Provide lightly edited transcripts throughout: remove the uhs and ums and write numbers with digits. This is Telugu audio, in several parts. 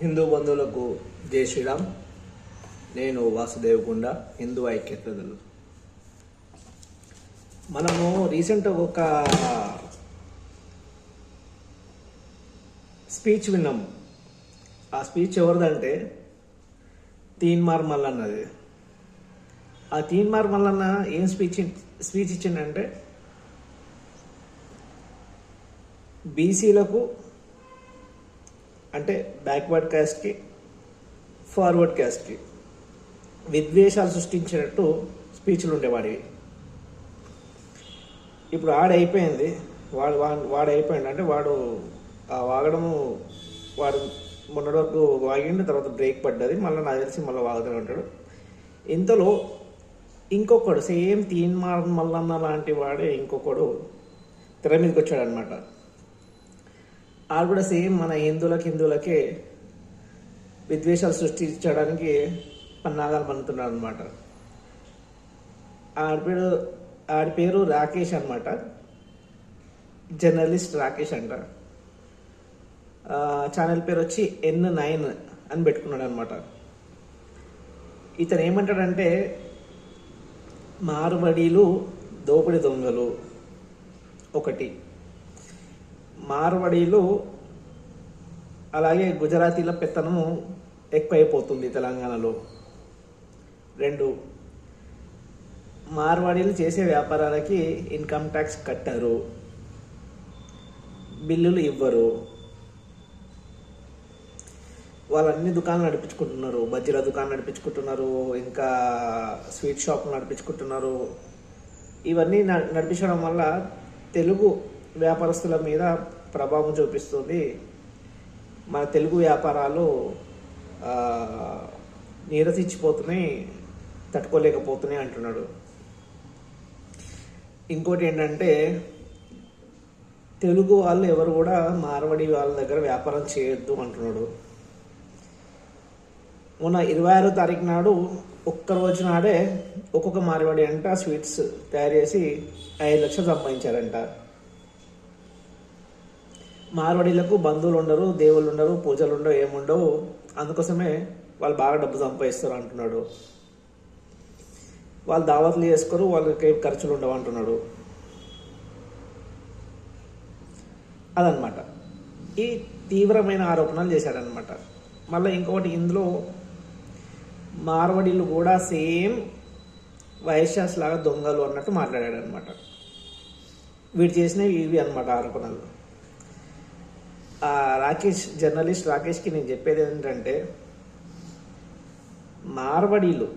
హిందూ బంధువులకు జై శ్రీరామ్. నేను వాసుదేవగుండ, హిందూ ఐక్యతలు. మనము రీసెంట్గా ఒక స్పీచ్ విన్నాము. ఆ స్పీచ్ ఎవరిదంటే తీన్మార్ మల్లన్నది. ఆ తీన్మార్ మల్లన్న ఏం స్పీచ్ ఇచ్చిందంటే బీసీలకు అంటే బ్యాక్వర్డ్ క్యాస్ట్కి ఫార్వర్డ్ క్యాస్ట్కి విద్వేషాలు సృష్టించినట్టు స్పీచ్లు ఉండేవాడివి. ఇప్పుడు ఆడైపోయింది, వాడు అయిపోయింది. అంటే వాడు ఆ వాగడము వాడు మొన్నటి వరకు వాగిండు, తర్వాత బ్రేక్ పడ్డది, మళ్ళీ నాకు తెలిసి మళ్ళీ వాగుతూనే ఉంటాడు. ఇంతలో ఇంకొకడు సేమ్ తీన్మార్ మల్లన్న లాంటి వాడే ఇంకొకడు తెర మీదకి వచ్చాడు అనమాట. ఆడు కూడా సేమ్ మన హిందువులకే విద్వేషాలు సృష్టించడానికి పన్నాగాలు పన్నుతున్నాడు అనమాట. ఆడి పేరు రాకేష్ అనమాట. జర్నలిస్ట్ రాకేష్ అంట. ఛానల్ పేరు వచ్చి N9 అని పెట్టుకున్నాడు అనమాట. ఇతను ఏమంటాడంటే మార్వడీలు దోపిడి దొంగలు ఒకటి, మార్వడీలు అలాగే గుజరాతీల పెత్తనము ఎక్కువైపోతుంది తెలంగాణలో. 2, మార్వాడీలు చేసే వ్యాపారాలకి ఇన్కమ్ ట్యాక్స్ కట్టరు, బిల్లులు ఇవ్వరు, వాళ్ళన్ని దుకాణాలు నడిపించుకుంటున్నారు, బజ్జీల దుకాణం నడిపించుకుంటున్నారు, ఇంకా స్వీట్ షాపులు నడిపించుకుంటున్నారు. ఇవన్నీ నడిపించడం వల్ల తెలుగు వ్యాపారస్తుల మీద ప్రభావం చూపిస్తుంది. మన తెలుగు వ్యాపారాలు నీరసించిపోతున్నాయి, తట్టుకోలేకపోతున్నాయి అంటున్నాడు. ఇంకోటి ఏంటంటే తెలుగు వాళ్ళు ఎవరు కూడా మార్వాడి వాళ్ళ దగ్గర వ్యాపారం చేయొద్దు అంటున్నాడు. మొన్న 26వ తారీఖు నాడు ఒక్కరోజు నాడే ఒక్కొక్క మార్వాడి అంట స్వీట్స్ తయారు చేసి 5 లక్షలు సంపాదించారంట. మార్వాడీలకు బంధువులు ఉండరు, దేవుళ్ళు ఉండరు, పూజలు ఉండవు, ఏముండవు, అందుకోసమే వాళ్ళు బాగా డబ్బు సంపాదిస్తారు అంటున్నాడు. వాళ్ళు దావత్లు చేసుకోరు, వాళ్ళకి ఖర్చులు ఉండవు అంటున్నాడు. అదనమాట. ఈ తీవ్రమైన ఆరోపణలు చేశాడనమాట. మళ్ళీ ఇంకొకటి, ఇందులో మార్వడీలు కూడా సేమ్ వైశ్యాస్ లాగా దొంగలు అన్నట్టు మాట్లాడాడు అనమాట. వీడు చేసినవి ఇవి అనమాట ఆరోపణలు. జర్నలిస్ట్ రాకేష్కి నేను చెప్పేది ఏంటంటే, మార్వడీలు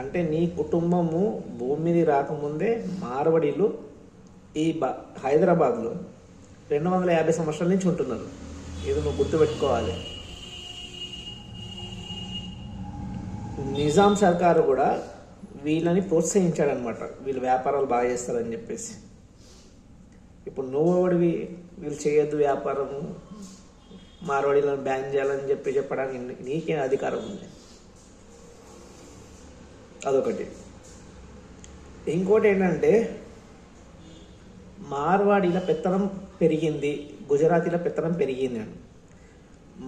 అంటే నీ కుటుంబము భూమి మీద రాకముందే మార్వడీలు ఈ హైదరాబాద్లో 250 సంవత్సరాల నుంచి ఉంటున్నారు. ఇది నువ్వు గుర్తుపెట్టుకోవాలి. నిజాం సర్కారు కూడా వీళ్ళని ప్రోత్సహించాడనమాట, వీళ్ళు వ్యాపారాలు బాగా చేస్తారని చెప్పేసి. ఇప్పుడు నువ్వడివి వీళ్ళు చేయొద్దు వ్యాపారము, మార్వాడీలను బ్యాన్ చేయాలని చెప్పడానికి నీకేం అధికారం ఉంది? అదొకటి. ఇంకోటి ఏంటంటే మార్వాడీల పెత్తనం పెరిగింది, గుజరాతీల పెత్తనం పెరిగింది అని.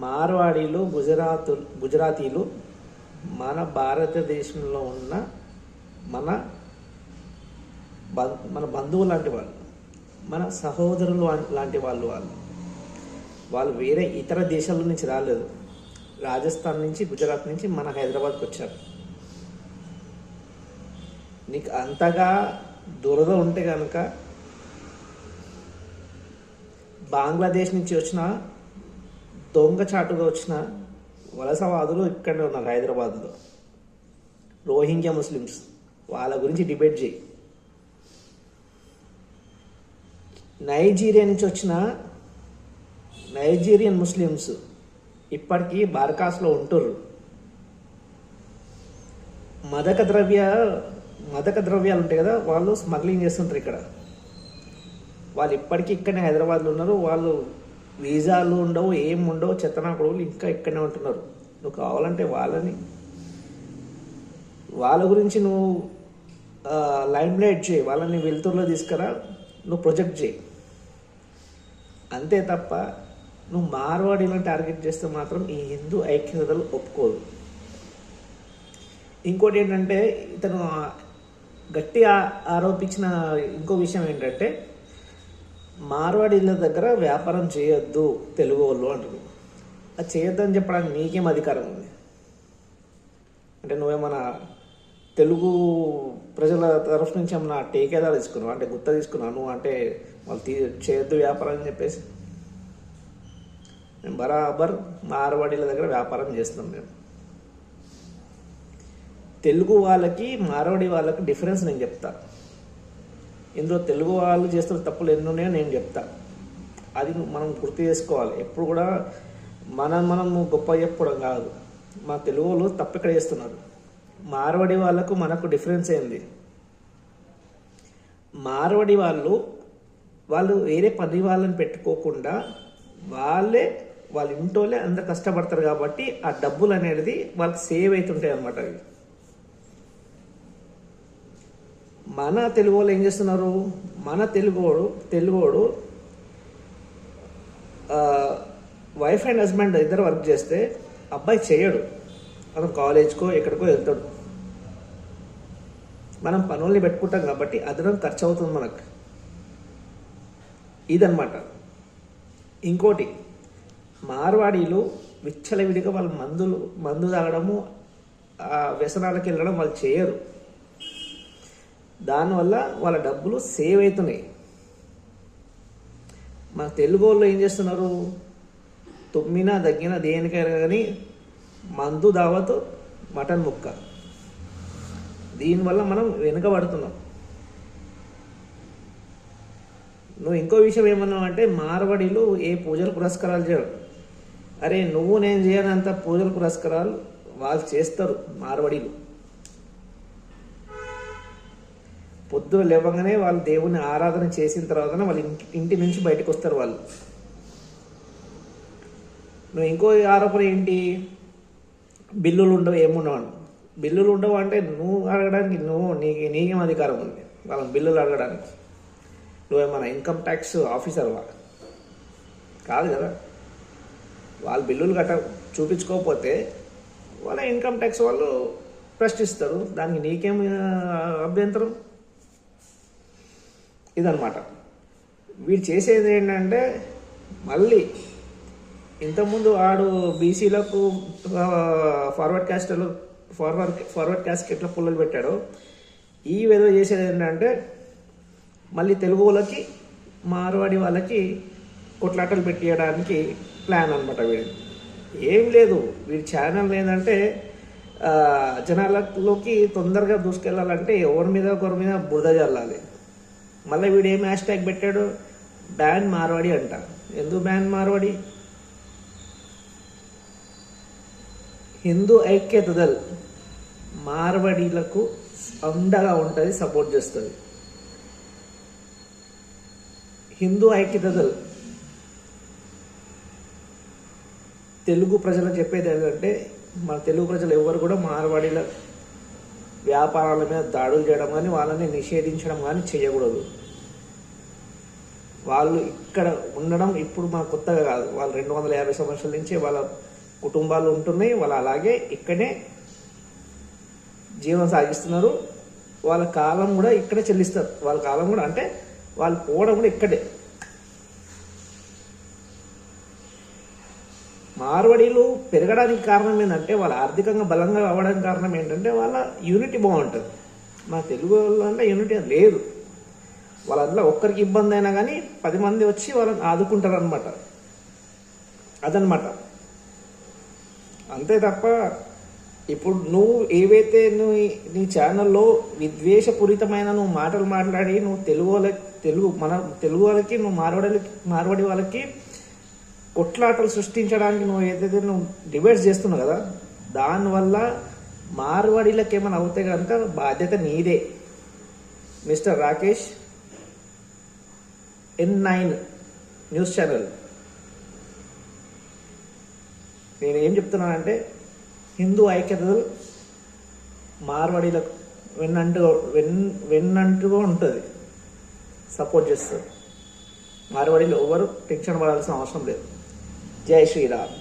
మార్వాడీలు గుజరాతీలు మన భారతదేశంలో ఉన్న మన బంధువులు లాంటి వాళ్ళు, మన సహోదరులు లాంటి వాళ్ళు వేరే ఇతర దేశాల నుంచి రాలేదు. రాజస్థాన్ నుంచి, గుజరాత్ నుంచి మన హైదరాబాద్కి వచ్చారు. నీకు అంతగా దురద ఉంటే కనుక బంగ్లాదేశ్ నుంచి వచ్చిన దొంగచాటుగా వచ్చిన వలసవాదులు ఇక్కడే ఉన్నారు హైదరాబాద్లో. రోహింగ్యా ముస్లిమ్స్, వాళ్ళ గురించి డిబేట్ చేయి. నైజీరియా నుంచి వచ్చిన నైజీరియన్ ముస్లిమ్స్ ఇప్పటికీ బార్కాస్లో ఉంటుర్రు. మాదక ద్రవ్యాలు ఉంటాయి కదా, వాళ్ళు స్మగ్లింగ్ చేస్తుంటారు ఇక్కడ. వాళ్ళు ఇప్పటికీ ఇక్కడనే హైదరాబాద్లో ఉన్నారు. వాళ్ళు వీసాలు ఉండవు, ఏం ఉండవు, చెత్తనా కొడుకులు ఇంకా ఇక్కడనే ఉంటున్నారు. నువ్వు కావాలంటే వాళ్ళ గురించి నువ్వు లైమ్ లైట్ చేయి, వాళ్ళని వెలుతురులో తీసుకురా, నువ్వు ప్రొజెక్ట్ చేయి. అంతే తప్ప నువ్వు మార్వాడీలను టార్గెట్ చేస్తే మాత్రం ఈ హిందూ ఐక్యతలు ఒప్పుకోదు. ఇంకోటి ఏంటంటే ఇతను గట్టి ఆరోపించిన ఇంకో విషయం ఏంటంటే మార్వాడీల దగ్గర వ్యాపారం చేయొద్దు తెలుగు వాళ్ళు అంటారు. అది చేయొద్దని చెప్పడానికి నీకేం అధికారం ఉంది? అంటే నువ్వేమన్నా తెలుగు ప్రజల తరఫు నుంచి ఏమన్నా టేకేదా తీసుకున్నావు, అంటే గుత్త తీసుకున్నావు నువ్వు, అంటే వాళ్ళు చేయొద్దు వ్యాపారం అని చెప్పేసి? మేము బరాబర్ మార్వాడీల దగ్గర వ్యాపారం చేస్తున్నాం. మేము తెలుగు వాళ్ళకి మార్వాడి వాళ్ళకి డిఫరెన్స్ నేను చెప్తా. ఇందులో తెలుగు వాళ్ళు చేస్తున్న తప్పులు ఎన్ని ఉన్నాయో నేను చెప్తా. అది మనం గుర్తు చేసుకోవాలి. ఎప్పుడు కూడా మనము గొప్ప చెప్పుకోవడం కాదు. మా తెలుగు వాళ్ళు తప్పు ఇక్కడ చేస్తున్నారు. మార్వాడి వాళ్ళకు మనకు డిఫరెన్స్ ఏంది? మార్వాడి వాళ్ళు వేరే పని వాళ్ళని పెట్టుకోకుండా వాళ్ళ ఇంటోళ్ళే అందరు కష్టపడతారు కాబట్టి ఆ డబ్బులు అనేది వాళ్ళకి సేవ్ అవుతుంటాయి అన్నమాట. అవి మన తెలుగు వాళ్ళు ఏం చేస్తున్నారు? మన తెలుగోడు వైఫ్ అండ్ హస్బెండ్ ఇద్దరు వర్క్ చేస్తే అబ్బాయి చేయడు, అతను కాలేజ్కో ఎక్కడికో వెళ్తాడు. మనం పనుల్ని పెట్టుకుంటాం కాబట్టి అదనం ఖర్చు అవుతుంది మనకు. ఇదన్నమాట. ఇంకోటి, మార్వాడీలు విచ్చలవిడిగా వాళ్ళు మందు తాగడము, వ్యసనాలకు వెళ్ళడం వాళ్ళు చేయరు. దానివల్ల వాళ్ళ డబ్బులు సేవ్ అవుతున్నాయి. మన తెలుగు వాళ్ళు ఏం చేస్తున్నారు? తుమ్మినా దగ్గినా దేనికైనా కానీ మందు దావతో మటన్ ముక్క. దీనివల్ల మనం వెనుకబడుతున్నాం. నువ్వు ఇంకో విషయం ఏమన్నావు అంటే మార్వాడీలు ఏ పూజలు పురస్కారాలు చేయరు. అరే నువ్వు నేను చేయనంత పూజలు పురస్కారాలు వాళ్ళు చేస్తారు. మార్వాడీలు పొద్దున లేవగానే వాళ్ళు దేవుని ఆరాధన చేసిన తర్వాత వాళ్ళు ఇంటి నుంచి బయటకు వస్తారు వాళ్ళు. నువ్వు ఇంకో ఆరోపణ ఏంటి? బిల్లులు ఉండవు, ఏముండవు. బిల్లులు ఉండవు అంటే నువ్వు అడగడానికి నీకేం అధికారం ఉంది వాళ్ళని బిల్లులు అడగడానికి? నువ్వేమన్నా ఇన్కమ్ ట్యాక్స్ ఆఫీసర్వా? కాదు కదా. వాళ్ళు బిల్లులు చూపించుకోకపోతే వాళ్ళ ఇన్కమ్ ట్యాక్స్ వాళ్ళు ప్రశ్నిస్తారు. దానికి నీకేం అభ్యంతరం? ఇదన్నమాట. వీడు చేసేది ఏంటంటే మళ్ళీ ఇంతకుముందు ఆడు బీసీలకు ఫార్వర్డ్ క్యాస్ట్ ఎట్లా పుల్లలు పెట్టాడో ఈ విధంగా చేసేది ఏంటంటే మళ్ళీ తెలుగు వాళ్ళకి మార్వాడి వాళ్ళకి కొట్లాటలు పెట్టియడానికి ప్లాన్ అనమాట వీడు. ఏం లేదు, వీడి ఛానల్ ఏంటంటే జనాలలోకి తొందరగా దూసుకెళ్ళాలంటే ఒకరి మీద బురద చల్లాలి. మళ్ళీ వీడు ఏం హ్యాష్ ట్యాగ్ పెట్టాడు? బ్యాన్ మార్వాడి అంట. ఎందుకు బ్యాన్ మార్వాడి? హిందూ ఐక్యత దళ్ మార్వాడీలకు అండగా ఉంటుంది, సపోర్ట్ చేస్తుంది. హిందూ ఐక్యత దళ్ తెలుగు ప్రజలకు చెప్పేది ఏంటంటే మన తెలుగు ప్రజలు ఎవరు కూడా మార్వాడీల వ్యాపారాల మీద దాడులు చేయడం కానీ వాళ్ళని నిషేధించడం కానీ చేయకూడదు. వాళ్ళు ఇక్కడ ఉండడం ఇప్పుడు మన కొత్తగా కాదు. వాళ్ళు 250 సంవత్సరాల నుంచి వాళ్ళ కుటుంబాలు ఉంటున్నాయి. వాళ్ళు అలాగే ఇక్కడే జీవనం సాగిస్తున్నారు. వాళ్ళ కాలం కూడా ఇక్కడే చెల్లిస్తారు. వాళ్ళ కాలం కూడా అంటే వాళ్ళు పోవడం కూడా ఇక్కడే. మార్వాడీలు పెరగడానికి కారణం ఏంటంటే వాళ్ళ ఆర్థికంగా బలంగా అవ్వడానికి కారణం ఏంటంటే వాళ్ళ యూనిటీ బాగుంటుంది. మన తెలుగు వాళ్ళు అంటే యూనిటీ లేదు. వాళ్ళందరూ ఒక్కరికి ఇబ్బంది అయినా కానీ 10 మంది వచ్చి వాళ్ళని ఆదుకుంటారు అనమాట. అదనమాట. అంతే తప్ప ఇప్పుడు నువ్వు ఏవైతే నీ ఛానల్లో విద్వేషపూరితమైన నువ్వు మాటలు మాట్లాడి నువ్వు మన తెలుగు వాళ్ళకి నువ్వు మార్వాడి వాళ్ళకి కొట్లాటలు సృష్టించడానికి నువ్వు ఏదైతే నువ్వు డిబేట్స్ చేస్తున్నావు కదా, దానివల్ల మార్వాడీలకు ఏమైనా అవుతే కనుక బాధ్యత నీదే. Mister Rakesh, N9 news channel, నేను ఏం చెప్తున్నానంటే హిందూ ఐక్యతలు మార్వాడీలకు వెన్నంటుగా ఉంటుంది, సపోర్ట్ చేస్తారు. మార్వాడీలు ఎవరు టెన్షన్ పడాల్సిన అవసరం లేదు. జై శ్రీరామ్.